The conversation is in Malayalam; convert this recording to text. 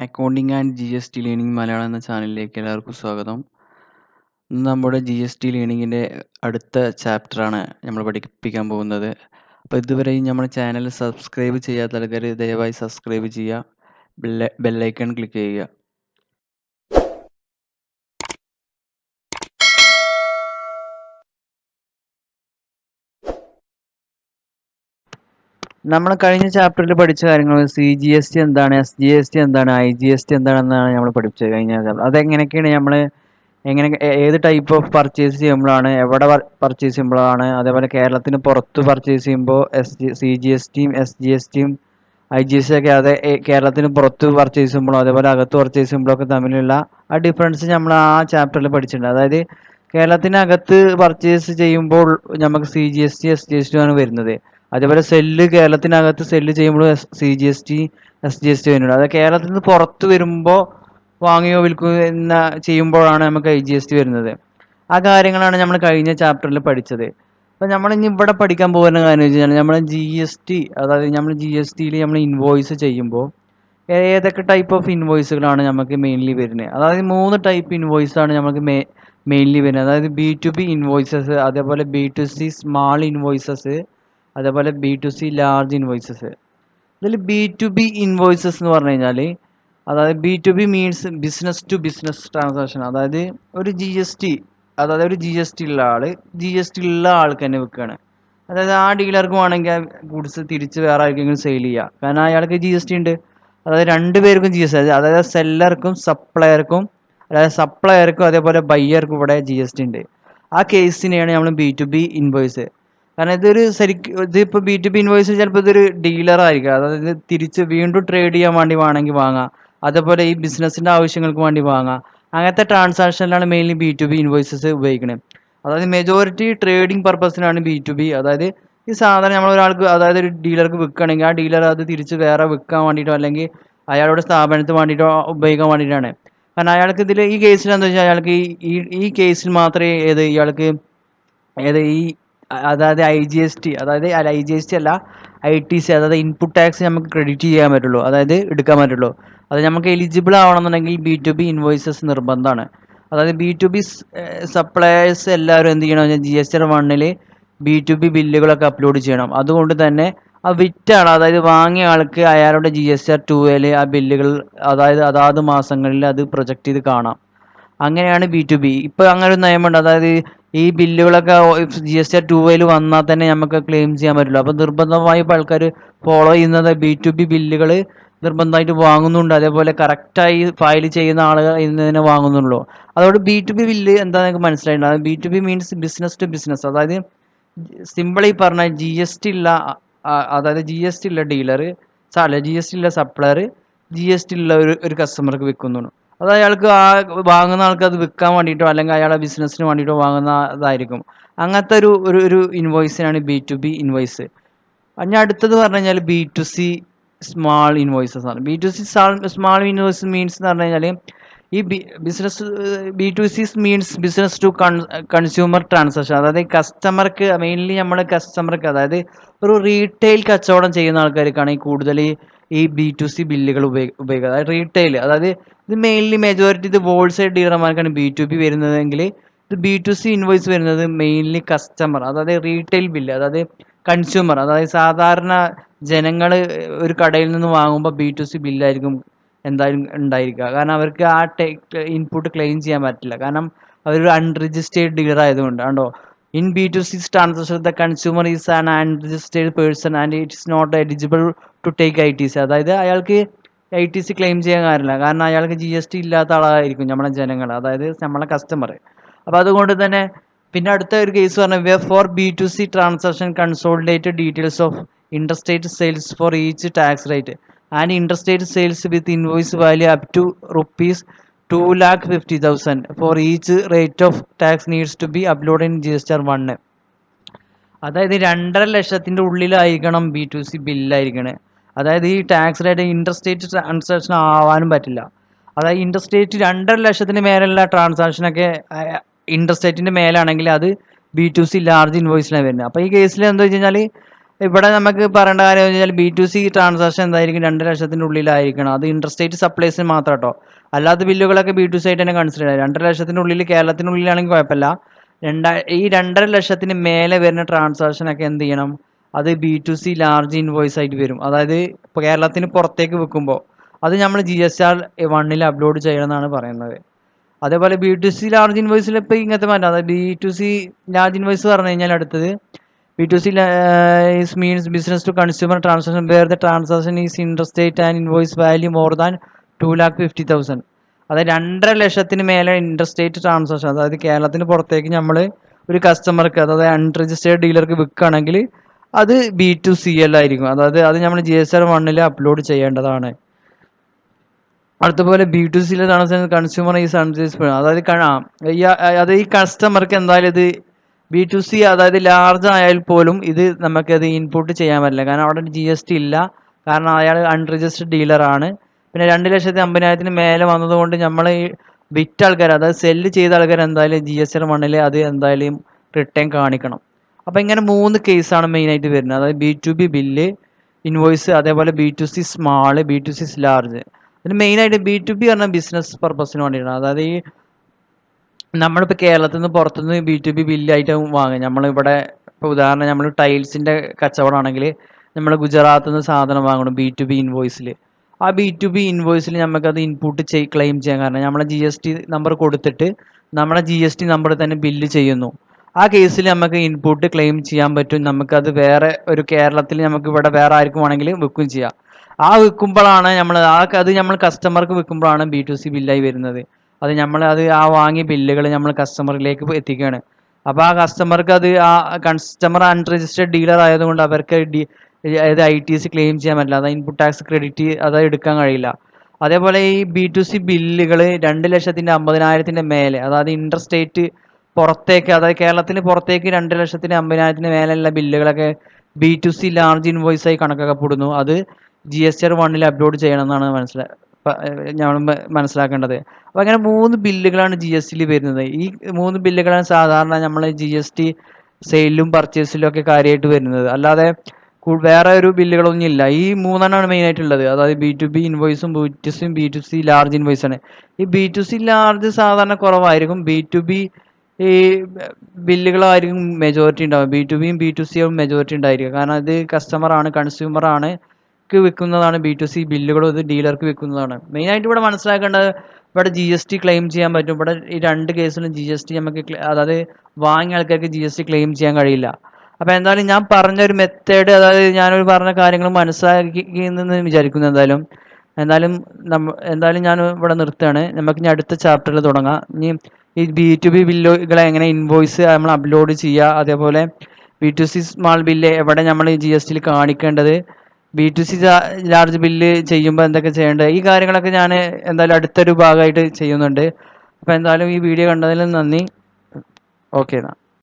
Accounting and G S T learning Malayalam എന്ന ചാനലിലേക്ക് എല്ലാവർക്കും സ്വാഗതം. ഇന്ന് നമ്മുടെ ജി എസ് ടി ലേണിങ്ങിൻ്റെ അടുത്ത ചാപ്റ്ററാണ് നമ്മൾ പഠിപ്പിക്കാൻ പോകുന്നത്. അപ്പോൾ ഇതുവരെയും നമ്മുടെ ചാനൽ സബ്സ്ക്രൈബ് ചെയ്യാത്ത ആൾക്കാർ ദയവായി സബ്സ്ക്രൈബ് ചെയ്യുക, ബെല്ലൈക്കൺ ക്ലിക്ക് ചെയ്യുക. നമ്മൾ കഴിഞ്ഞ ചാപ്റ്ററിൽ പഠിച്ച കാര്യങ്ങൾ CGST എന്താണ്, SGST എന്താണ്, IGST എന്താണെന്നാണ് നമ്മൾ പഠിച്ചത് കഴിഞ്ഞ ചാപ്റ്റർ. അതെങ്ങനെയൊക്കെയാണ് നമ്മൾ ഏത് ടൈപ്പ് ഓഫ് പർച്ചേസ് ചെയ്യുമ്പോഴാണ്, എവിടെ പർച്ചേസ് ചെയ്യുമ്പോഴാണ്, അതേപോലെ കേരളത്തിന് പുറത്ത് പർച്ചേസ് ചെയ്യുമ്പോൾ CGSTയും SGSTയും IGST ഒക്കെ കേരളത്തിന് പുറത്ത് പർച്ചേസ് ചെയ്യുമ്പോഴും അതേപോലെ അകത്ത് പർച്ചേസ് ചെയ്യുമ്പോഴൊക്കെ തമ്മിലുള്ള ആ ഡിഫറൻസ് നമ്മൾ ആ ചാപ്റ്ററിൽ പഠിച്ചിട്ടുണ്ട്. അതായത് കേരളത്തിനകത്ത് പർച്ചേസ് ചെയ്യുമ്പോൾ നമുക്ക് CGST SGST ആണ് വരുന്നത്. അതേപോലെ കേരളത്തിനകത്ത് സെല്ല് ചെയ്യുമ്പോൾ CGST SGST വരുന്നുണ്ട്. അത് കേരളത്തിൽ നിന്ന് പുറത്ത് വരുമ്പോൾ വാങ്ങുകയോ വിൽക്കുകയോ ചെയ്യുമ്പോഴാണ് നമുക്ക് IGST വരുന്നത്. ആ കാര്യങ്ങളാണ് നമ്മൾ കഴിഞ്ഞ ചാപ്റ്ററിൽ പഠിച്ചത്. അപ്പോൾ നമ്മൾ ഇനി ഇവിടെ പഠിക്കാൻ പോകുന്ന കാര്യം വെച്ച് കഴിഞ്ഞാൽ നമ്മൾ GST, അതായത് നമ്മൾ GSTയിൽ നമ്മൾ ഇൻവോയ്സ് ചെയ്യുമ്പോൾ ഏതൊക്കെ ടൈപ്പ് ഓഫ് ഇൻവോയ്സുകളാണ് നമുക്ക് മെയിൻലി വരുന്നത്. അതായത് 3 ടൈപ്പ് ഇൻവോയ്സാണ് നമുക്ക് മെയിൻലി വരുന്നത്. അതായത് B2B ഇൻവോയ്സസ്, അതേപോലെ B2C സ്മാൾ ഇൻവോയ്സസ്, അതേപോലെ B2C ലാർജ് ഇൻവോയ്സസ്. ഇതിൽ B2B ഇൻവോയ്സസ് എന്ന് പറഞ്ഞു കഴിഞ്ഞാൽ, അതായത് B2B means business to business transaction. അതായത് ഒരു GST ഉള്ള ആൾ ഉള്ള ആൾക്ക് തന്നെ വെക്കുകയാണ്. അതായത് ആ ഡീലർക്ക് വേണമെങ്കിൽ ഗുഡ്സ് തിരിച്ച് വേറെ ആർക്കെങ്കിലും സെയിൽ ചെയ്യുക, കാരണം അയാൾക്ക് GST ഉണ്ട്. അതായത് 2 പേർക്കും GST, അതായത് സെല്ലർക്കും സപ്ലയർക്കും അതേപോലെ ബയ്യർക്കും ഇവിടെ GST ഉണ്ട്. ആ കേസിനെയാണ് നമ്മൾ B2B ഇൻവോയ്സ്. കാരണം ഇതിപ്പോൾ B2B ഇൻവോയ്സ് ചിലപ്പോൾ ഇതൊരു ഡീലറായിരിക്കും, അതായത് തിരിച്ച് വീണ്ടും ട്രേഡ് ചെയ്യാൻ വേണ്ടി വേണമെങ്കിൽ വാങ്ങാം, അതേപോലെ ഈ ബിസിനസ്സിൻ്റെ ആവശ്യങ്ങൾക്ക് വേണ്ടി വാങ്ങാം. അങ്ങനത്തെ ട്രാൻസാക്ഷനിലാണ് മെയിൻലി B2B ഇൻവോയ്സസ് ഉപയോഗിക്കുന്നത്. അതായത് മെജോറിറ്റി ട്രേഡിംഗ് പർപ്പസിനാണ് B2B. അതായത് ഈ സാധനം നമ്മൾ ഒരാൾക്ക്, അതായത് ഒരു ഡീലർക്ക് വിൽക്കുകയാണെങ്കിൽ ആ ഡീലർ അത് തിരിച്ച് വേറെ വിൽക്കാൻ വേണ്ടിയിട്ടോ അല്ലെങ്കിൽ അയാളുടെ സ്ഥാപനത്തിന് വേണ്ടിയിട്ടോ ഉപയോഗിക്കാൻ വേണ്ടിയിട്ടാണ്. കാരണം അയാൾക്ക് ഈ കേസിൽ എന്താ വെച്ചാൽ അയാൾക്ക് ഈ കേസിൽ മാത്രമേ അതായത് IGST, അതായത് IGST അല്ല, ITC, അതായത് ഇൻപുട്ട് ടാക്സ് നമുക്ക് ക്രെഡിറ്റ് ചെയ്യാൻ പറ്റുള്ളൂ, അതായത് എടുക്കാൻ പറ്റുള്ളൂ. അത് നമുക്ക് എലിജിബിൾ ആവണമെന്നുണ്ടെങ്കിൽ B2B ഇൻവോയ്സസ് നിർബന്ധമാണ്. അതായത് B2B സപ്ലയേഴ്സ് എല്ലാവരും എന്ത് ചെയ്യണം, GSTR 1 B2B ബില്ലുകളൊക്കെ അപ്ലോഡ് ചെയ്യണം. അതുകൊണ്ട് തന്നെ ആ വിറ്റ ആൾ, അതായത് വാങ്ങിയ ആൾക്ക് അയാളുടെ GSTR 2 ആ ബില്ലുകൾ അതാത് മാസങ്ങളിൽ അത് പ്രൊജക്റ്റ് ചെയ്ത് കാണാം. അങ്ങനെയാണ് B2B. ഇപ്പോൾ അങ്ങനെ ഒരു നിയമമുണ്ട്, അതായത് ഈ ബില്ലുകളൊക്കെ GSTR 2 വന്നാൽ തന്നെ നമുക്ക് ക്ലെയിം ചെയ്യാൻ പറ്റില്ല. അപ്പോൾ നിർബന്ധമായി ഇപ്പോൾ ആൾക്കാർ ഫോളോ ചെയ്യുന്നത് B2B ബില്ലുകൾ നിർബന്ധമായിട്ട് വാങ്ങുന്നുണ്ട്. അതേപോലെ കറക്റ്റായി ഫയൽ ചെയ്യുന്ന ആളുകൾ ഇന്ന് വാങ്ങുന്നുള്ളൂ. അതുകൊണ്ട് B2B ബില്ല് എന്താണെന്ന് നിങ്ങൾക്ക് മനസ്സിലായിട്ടുണ്ട്. അത് B2B means business to business. അതായത് സിമ്പിളി പറഞ്ഞാൽ GST ഉള്ള ഡീലർ, GST ഉള്ള സപ്ലയർ GST ഉള്ള ഒരു കസ്റ്റമർക്ക് വിൽക്കുന്നു. അത് അയാൾക്ക് വാങ്ങുന്ന ആൾക്ക് അത് വിൽക്കാൻ വേണ്ടിയിട്ടോ അല്ലെങ്കിൽ അയാളുടെ ബിസിനസ്സിന് വേണ്ടിയിട്ടോ വാങ്ങുന്നതായിരിക്കും. അങ്ങനത്തെ ഒരു ഇൻവോയ്സിനാണ് B2B ഇൻവോയ്സ്. ഇനി അടുത്തത് പറഞ്ഞു കഴിഞ്ഞാൽ B2C സ്മാൾ ഇൻവോയ്സസ് ആണ്. B2C സ്മാൾ ഇൻവോയ്സ് മീൻസ് എന്ന് പറഞ്ഞു കഴിഞ്ഞാൽ ഈ B2C means business to consumer transaction. അതായത് കസ്റ്റമർക്ക്, മെയിൻലി നമ്മുടെ കസ്റ്റമർക്ക്, അതായത് ഒരു റീറ്റെയിൽ കച്ചവടം ചെയ്യുന്ന ആൾക്കാർക്കാണ് ഈ കൂടുതൽ ഈ B2C ബില്ലുകൾ ഉപയോഗിക്കുക. അതായത് റീറ്റെയിൽ, അതായത് ഇത് മെയിൻലി മെജോറിറ്റി ഇത് ഹോൾസെയിൽ ഡീലർമാർക്കാണ് B2B വരുന്നതെങ്കിൽ ഇത് B2C ഇൻവോയ്സ് വരുന്നത് മെയിൻലി കസ്റ്റമർ, അതായത് റീറ്റെയിൽ ബില്ല്, അതായത് കൺസ്യൂമർ, അതായത് സാധാരണ ജനങ്ങൾ ഒരു കടയിൽ നിന്ന് വാങ്ങുമ്പോൾ B2C ബില്ലായിരിക്കും എന്തായാലും ഉണ്ടായിരിക്കുക. കാരണം അവർക്ക് ആ ഇൻപുട്ട് ക്ലെയിം ചെയ്യാൻ പറ്റില്ല, കാരണം അവരൊരു അൺരജിസ്റ്റേർഡ് ഡീലർ ആയതുകൊണ്ട്. കണ്ടോ, in B2C transaction the consumer is an unregistered person and it is not eligible to take ITC. അതായത് അയാൾക്ക് ITC ക്ലെയിം ചെയ്യാൻ കാര്യമില്ല, കാരണം അയാൾക്ക് GST ഇല്ലാത്ത ആളായിരിക്കും നമ്മളെ ജനങ്ങൾ, അതായത് നമ്മളെ കസ്റ്റമർ. അപ്പോൾ അതുകൊണ്ട് തന്നെ പിന്നെ അടുത്ത ഒരു കേസ് പറഞ്ഞാൽ for B2C transaction consolidated details of interstate sales for each tax rate and interstate sales with invoice value up to ₹2,50,000 for each rate of tax needs to be upload in GSTR 1. അതായത് 2,50,000 ഉള്ളിലായിരിക്കണം B2C ബില്ലായിരിക്കണേ. അതായത് ഈ ടാക്സ് റേറ്റ് ഇൻറ്റർസ്റ്റേറ്റ് ട്രാൻസാക്ഷൻ ആവാനും പറ്റില്ല. അതായത് ഇൻറ്റർസ്റ്റേറ്റ് 2,50,000 മേലുള്ള ട്രാൻസാക്ഷനൊക്കെ ഇൻറ്റർസ്റ്റേറ്റിൻ്റെ മേലാണെങ്കിൽ അത് B2C ലാർജ് ഇൻവോയ്സിലാണ് വരുന്നത്. അപ്പോൾ ഈ കേസിൽ എന്താ വെച്ച് കഴിഞ്ഞാൽ ഇവിടെ നമുക്ക് പറയേണ്ട കാര്യം എന്ന് വെച്ചാൽ B2C ട്രാൻസാക്ഷൻ എന്തായിരിക്കും 2 ലക്ഷത്തിൻ്റെ ഉള്ളിലായിരിക്കണം. അത് ഇൻട്രസ്റ്റേറ്റ് സപ്ലൈസിന് മാത്രം കേട്ടോ. അല്ലാത്ത ബില്ലുകളൊക്കെ B2C ആയിട്ട് തന്നെ കൺസിഡർ ചെയ്യാം. 2.5 ലക്ഷത്തിൻ്റെ ഉള്ളിൽ കേരളത്തിനുള്ളിലാണെങ്കിൽ കുഴപ്പമില്ല. ഈ 2.5 ലക്ഷത്തിന് മേലെ വരുന്ന ട്രാൻസാക്ഷനൊക്കെ എന്ത് ചെയ്യണം, അത് B2C ലാർജ് ഇൻവോയ്സ് ആയിട്ട് വരും. അതായത് ഇപ്പോൾ കേരളത്തിന് പുറത്തേക്ക് വിൽക്കുമ്പോൾ അത് നമ്മൾ GSR 1 അപ്ലോഡ് ചെയ്യണം എന്നാണ് പറയുന്നത്. അതേപോലെ B2C ലാർജ് ഇൻവോയ്സിൽ ഇപ്പോൾ ഇങ്ങനത്തെ മാറ്റം, അതായത് B2C ലാർജ് ഇൻവോയ്സ് പറഞ്ഞു കഴിഞ്ഞാൽ അടുത്തത് B2C is means business to consumer transaction where the transaction is interstate and invoice value more than 2,50,000. അതായത് 2.5 ലക്ഷത്തിന് മേലെ ഇൻട്രസ്റ്റേറ്റ് ട്രാൻസാക്ഷൻ, അതായത് കേരളത്തിന് പുറത്തേക്ക് നമ്മൾ ഒരു കസ്റ്റമർക്ക്, അതായത് അൺരജിസ്റ്റേർഡ് ഡീലർക്ക് വിൽക്കുകയാണെങ്കിൽ അത് B2CL ആയിരിക്കും. അതായത് അത് നമ്മൾ GSR 1 അപ്ലോഡ് ചെയ്യേണ്ടതാണ്. അടുത്തപോലെ B2Cയിലെ ട്രാൻസാക്ഷൻ കൺസ്യൂമർ ഈസ് അൺരജിസ്റ്റേർഡ്, അതായത് ഈ കസ്റ്റമർക്ക് എന്തായാലും ഇത് B2C അതായത് ലാർജ് ആയാൽ പോലും ഇത് നമുക്കത് ഇൻപുട്ട് ചെയ്യാൻ പറ്റില്ല. കാരണം അവിടെ GST ഇല്ല, കാരണം അയാൾ അൺരജിസ്റ്റേർഡ് ഡീലറാണ്. പിന്നെ 2,50,000 മേലെ വന്നതുകൊണ്ട് നമ്മൾ ഈ വിറ്റ ആൾക്കാർ, അതായത് സെല്ല് ചെയ്ത ആൾക്കാർ എന്തായാലും GSR 1 അത് എന്തായാലും റിട്ടേൺ കാണിക്കണം. അപ്പോൾ ഇങ്ങനെ 3 കേസാണ് മെയിനായിട്ട് വരുന്നത്. അതായത് B2B ബില്ല് ഇൻവോയ്സ്, അതേപോലെ B2C സ്മാള്, B2C ലാർജ്. അതിന് മെയിനായിട്ട് B2B പറഞ്ഞാൽ ബിസിനസ് പർപ്പസിന് വേണ്ടിയിട്ടാണ്. അതായത് ഈ നമ്മളിപ്പോൾ കേരളത്തിൽ നിന്ന് പുറത്തുനിന്ന് B2B ബില്ലായിട്ട് വാങ്ങുക. നമ്മളിവിടെ ഇപ്പോൾ ഉദാഹരണം നമ്മൾ ടൈൽസിൻ്റെ കച്ചവടമാണെങ്കിൽ നമ്മൾ ഗുജറാത്തിൽ നിന്ന് സാധനം വാങ്ങണം B2B ഇൻവോയ്സിൽ. ആ B2B ഇൻവോയ്സിൽ നമുക്കത് ഇൻപുട്ട് ക്ലെയിം ചെയ്യാൻ കാരണം നമ്മളെ GST നമ്പർ കൊടുത്തിട്ട് നമ്മളെ GST നമ്പർ തന്നെ ബില്ല് ചെയ്യുന്നു. ആ കേസിൽ നമുക്ക് ഇൻപുട്ട് ക്ലെയിം ചെയ്യാൻ പറ്റും. നമുക്കത് വേറെ ഒരു കേരളത്തിൽ നമുക്ക് ഇവിടെ വേറെ ആർക്കും വേണമെങ്കിൽ വിൽക്കും ചെയ്യാം. ആ വിൽക്കുമ്പോഴാണ് അത് നമ്മൾ കസ്റ്റമർക്ക് വിൽക്കുമ്പോഴാണ് B2C ബില്ലായി വരുന്നത്. അത് ആ വാങ്ങിയ ബില്ലുകൾ നമ്മൾ കസ്റ്റമറിലേക്ക് എത്തിക്കുകയാണ്. അപ്പോൾ ആ കസ്റ്റമർക്ക് ആ കസ്റ്റമർ അൺരജിസ്റ്റേർഡ് ഡീലർ ആയതുകൊണ്ട് അവർക്ക് അതായത് ITC ക്ലെയിം ചെയ്യാൻ പറ്റില്ല. അതായത് ഇൻപുട്ട് ടാക്സ് ക്രെഡിറ്റ് അത് എടുക്കാൻ കഴിയില്ല. അതേപോലെ ഈ B2C ബില്ലുകൾ 2,50,000 മേലെ, അതായത് ഇൻട്രസ്റ്റേറ്റ് പുറത്തേക്ക്, അതായത് കേരളത്തിന് പുറത്തേക്ക് 2,50,000 മേലെയുള്ള ബില്ലുകളൊക്കെ B2C ലാർജ് ഇൻവോയ്സ് ആയി കണക്കാക്കപ്പെടുന്നു. അത് GSR 1 അപ്ലോഡ് ചെയ്യണമെന്നാണ് നമ്മൾ മനസ്സിലാക്കേണ്ടത്. അപ്പോൾ അങ്ങനെ 3 ബില്ലുകളാണ് GSTയിൽ വരുന്നത്. ഈ 3 ബില്ലുകളാണ് സാധാരണ നമ്മൾ GST സെയിലും പർച്ചേസിലും ഒക്കെ കാര്യമായിട്ട് വരുന്നത്. അല്ലാതെ വേറെ ഒരു ബില്ലുകളൊന്നും ഇല്ല. ഈ 3 മെയിനായിട്ടുള്ളത്. അതായത് B2B ഇൻവോയ്സും B2C ലാർജ് ഇൻവോയ്സാണ്. ഈ B2C ലാർജ് സാധാരണ കുറവായിരിക്കും. B2B ഈ ബില്ലുകളായിരിക്കും മെജോറിറ്റി ഉണ്ടാവുക. B2Bയും B2Cയും മെജോറിറ്റി ഉണ്ടായിരിക്കും. കാരണം ഇത് കസ്റ്റമറാണ്, കൺസ്യൂമറാണ് വിൽക്കുന്നതാണ്. B2C ബില്ലുകളും ഇത് ഡീലർക്ക് വിൽക്കുന്നതാണ്. മെയിനായിട്ട് ഇവിടെ മനസ്സിലാക്കേണ്ടത്, ഇവിടെ GST ക്ലെയിം ചെയ്യാൻ പറ്റും. ഇവിടെ ഈ 2 കേസിലും GST നമുക്ക് അതായത് വാങ്ങിയ ആൾക്കാർക്ക് GST ക്ലെയിം ചെയ്യാൻ കഴിയില്ല. അപ്പോൾ എന്തായാലും ഞാൻ പറഞ്ഞൊരു മെത്തേഡ്, അതായത് ഞാനൊരു പറഞ്ഞ കാര്യങ്ങൾ മനസ്സിലാക്കിയെന്ന് വിചാരിക്കുന്നു. എന്തായാലും ഞാൻ ഇവിടെ നിർത്തുകയാണ്. നമുക്ക് ഇനി അടുത്ത ചാപ്റ്ററിൽ തുടങ്ങാം. ഇനി ഈ B2B ബില്ലുകളെ എങ്ങനെ ഇൻവോയ്സ് നമ്മൾ അപ്ലോഡ് ചെയ്യുക, അതേപോലെ B2C സ്മാൾ ബില്ല് എവിടെ നമ്മൾ GSTയിൽ കാണിക്കേണ്ടത്, B2C ലാർജ് ബില്ല് ചെയ്യുമ്പോൾ എന്തൊക്കെ ചെയ്യേണ്ടത്, ഈ കാര്യങ്ങളൊക്കെ ഞാൻ എന്തായാലും അടുത്തൊരു ഭാഗമായിട്ട് ചെയ്യുന്നുണ്ട്. അപ്പോൾ എന്തായാലും ഈ വീഡിയോ കണ്ടതിൽ നന്ദി. ഓക്കെ എന്നാൽ.